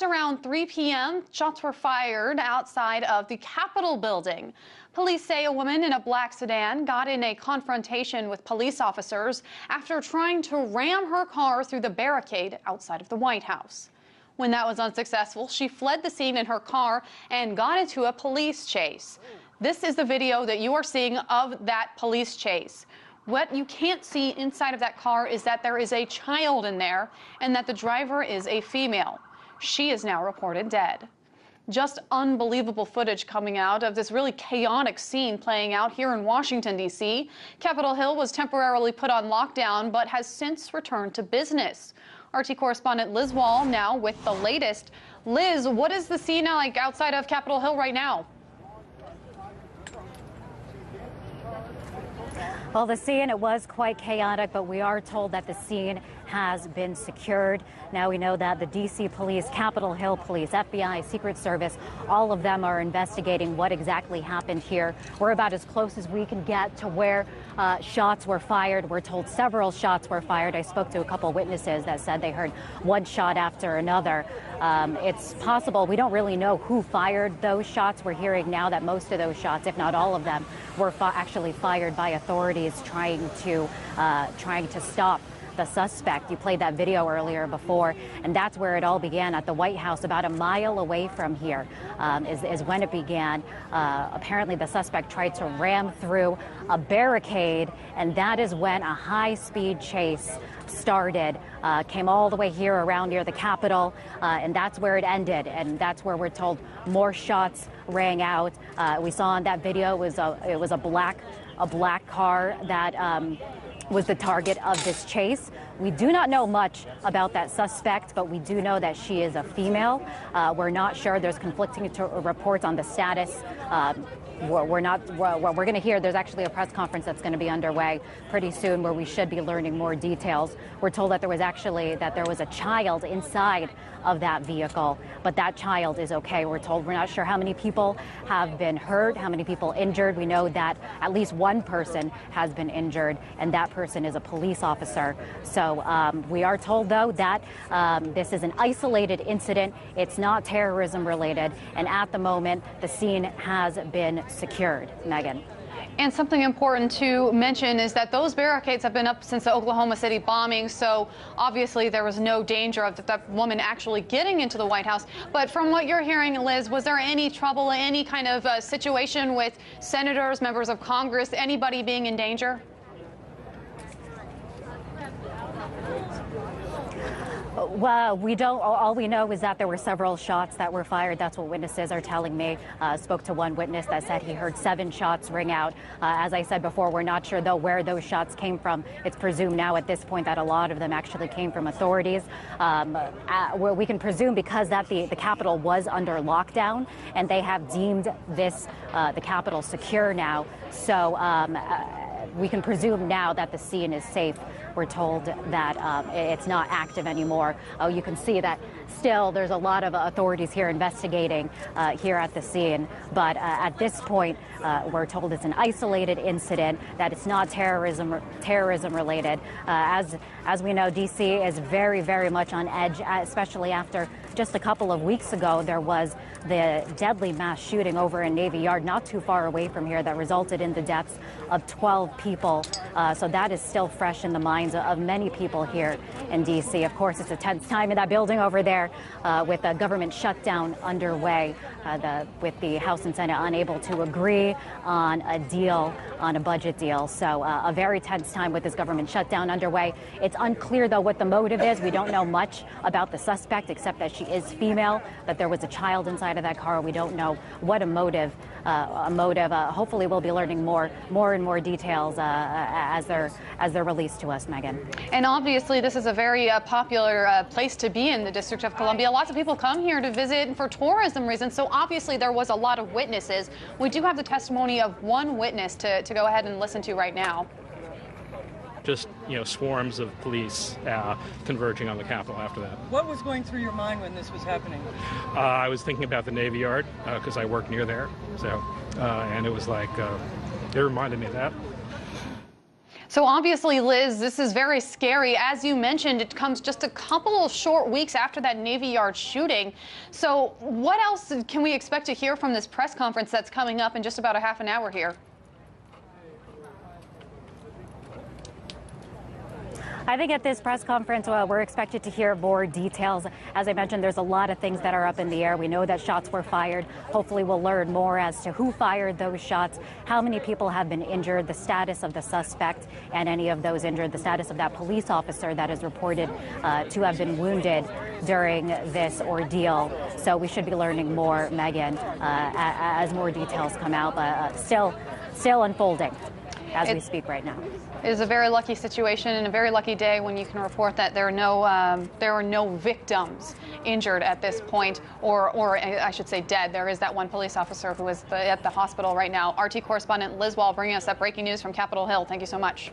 Around 3 p.m., shots were fired outside of the Capitol building. Police say a woman in a black sedan got in a confrontation with police officers after trying to ram her car through the barricade outside of the White House. When that was unsuccessful, she fled the scene in her car and got into a police chase. This is the video that you are seeing of that police chase. What you can't see inside of that car is that there is a child in there and that the driver is a female. She is now reported dead. Just unbelievable footage coming out of this really chaotic scene playing out here in Washington, D.C. Capitol Hill was temporarily put on lockdown, but has since returned to business. RT correspondent Liz Wall now with the latest. Liz, what is the scene like outside of Capitol Hill right now? Well, the scene, it was quite chaotic, but we are told that the scene has been secured. Now we know that the D.C. police, Capitol Hill police, FBI, Secret Service, all of them are investigating what exactly happened here. We're about as close as we can get to where shots were fired. We're told several shots were fired. I spoke to a couple witnesses that said they heard one shot after another. It's possible, we don't really know who fired those shots. We're hearing now that most of those shots, if not all of them, were actually fired by authorities trying to stop the suspect. You played that video earlier before, and that's where it all began, at the White House, about a mile away from here, is when it began. Apparently the suspect tried to ram through a barricade, and that is when a high-speed chase started, came all the way here around near the Capitol, and that's where it ended, and that's where we're told more shots rang out. We saw in that video it was a black car that was the target of this chase. We do not know much about that suspect, but we do know that she is a female. We're not sure. There's conflicting reports on the status. We're going to hear, there's actually a press conference that's going to be underway pretty soon where we should be learning more details. We're told that there was a child inside of that vehicle, but that child is okay. We're told we're not sure how many people have been hurt, how many people injured. We know that at least one person has been injured, and that person is a police officer. So we are told, though, that this is an isolated incident. It's not terrorism related, and at the moment, the scene has been secured. Megan. And something important to mention is that those barricades have been up since the Oklahoma City bombing, so obviously there was no danger of that woman actually getting into the White House. But from what you're hearing, Liz, was there any trouble, any kind of situation with senators, members of Congress, anybody being in danger? Well, we don't. All we know is that there were several shots that were fired. That's what witnesses are telling me. Spoke to one witness that said he heard 7 shots ring out. As I said before, we're not sure, though, where those shots came from. It's presumed now at this point that a lot of them actually came from authorities. Where we can presume because that the Capitol was under lockdown, and they have deemed this the Capitol secure now. So we can presume now that the scene is safe. We're told that it's not active anymore. Oh, you can see that still there's a lot of authorities here investigating here at the scene. But at this point, we're told it's an isolated incident, that it's not terrorism related. As we know, D.C. is very, very much on edge, especially after just a couple of weeks ago, there was the deadly mass shooting over in Navy Yard, not too far away from here, that resulted in the deaths of 12 people. So that is still fresh in the minds of many people here in D.C. Of course, it's a tense time in that building over there with a government shutdown underway, with the House and Senate unable to agree on a deal, on a budget deal. So a very tense time with this government shutdown underway. It's unclear, though, what the motive is. We don't know much about the suspect, except that she is female, that there was a child inside of that car. We don't know what a motive. Hopefully we'll be learning more and more details as they're released to us, Megan. And obviously this is a very popular place to be in the District of Columbia. Lots of people come here to visit for tourism reasons, so obviously there was a lot of witnesses. We do have the testimony of one witness to go ahead and listen to right now. Just, swarms of police converging on the Capitol after that. What was going through your mind when this was happening? I was thinking about the Navy Yard because I work near there. So, and it was like, it reminded me of that. So obviously, Liz, this is very scary. As you mentioned, it comes just a couple of short weeks after that Navy Yard shooting. So what else can we expect to hear from this press conference that's coming up in just about a half an hour here? I think at this press conference, we're expected to hear more details. As I mentioned, there's a lot of things that are up in the air. We know that shots were fired. Hopefully we'll learn more as to who fired those shots, how many people have been injured, the status of the suspect and any of those injured, the status of that police officer that is reported to have been wounded during this ordeal. So we should be learning more, Megan, as more details come out, but still unfolding as we speak right now. It is a very lucky situation and a very lucky day when you can report that there are no victims injured at this point, or I should say dead. There is that one police officer who is at the hospital right now. RT correspondent Liz Wall bringing us that breaking news from Capitol Hill. Thank you so much.